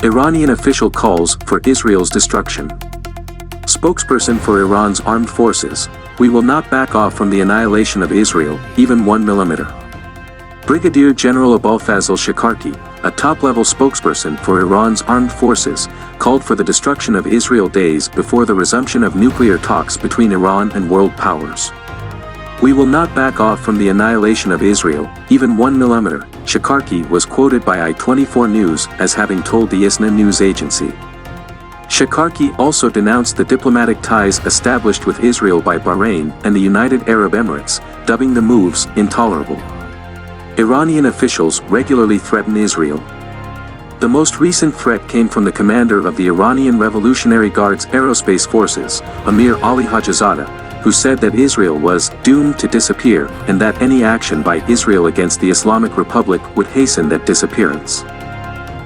Iranian official calls for Israel's destruction. Spokesperson for Iran's armed forces: "We will not back off from the annihilation of Israel, even 1 millimeter." Brigadier General Abolfazl Shakarki, a top-level spokesperson for Iran's armed forces, called for the destruction of Israel days before the resumption of nuclear talks between Iran and world powers. "We will not back off from the annihilation of Israel, even 1 millimeter, Shakarki was quoted by I-24 News as having told the ISNA news agency. Shakarki also denounced the diplomatic ties established with Israel by Bahrain and the United Arab Emirates, dubbing the moves intolerable. Iranian officials regularly threaten Israel. The most recent threat came from the commander of the Iranian Revolutionary Guard's aerospace forces, Amir Ali Hajizadeh, who said that Israel was doomed to disappear and that any action by Israel against the Islamic Republic would hasten that disappearance.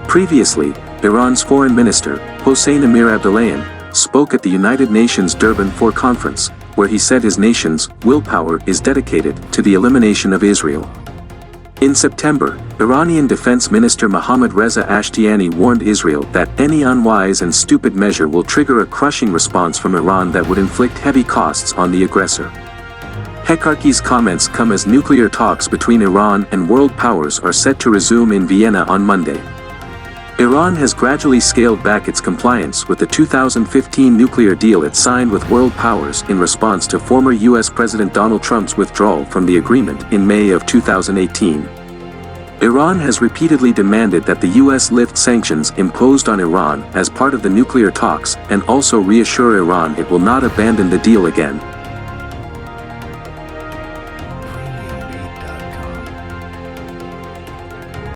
Previously, Iran's foreign minister, Hossein Amir-Abdollahian, spoke at the United Nations Durban IV conference, where he said his nation's willpower is dedicated to the elimination of Israel. In September, Iranian Defense Minister Mohammad Reza Ashtiani warned Israel that any unwise and stupid measure will trigger a crushing response from Iran that would inflict heavy costs on the aggressor. Shakarki's comments come as nuclear talks between Iran and world powers are set to resume in Vienna on Monday. Iran has gradually scaled back its compliance with the 2015 nuclear deal it signed with world powers in response to former U.S. President Donald Trump's withdrawal from the agreement in May of 2018. Iran has repeatedly demanded that the U.S. lift sanctions imposed on Iran as part of the nuclear talks and also reassure Iran it will not abandon the deal again.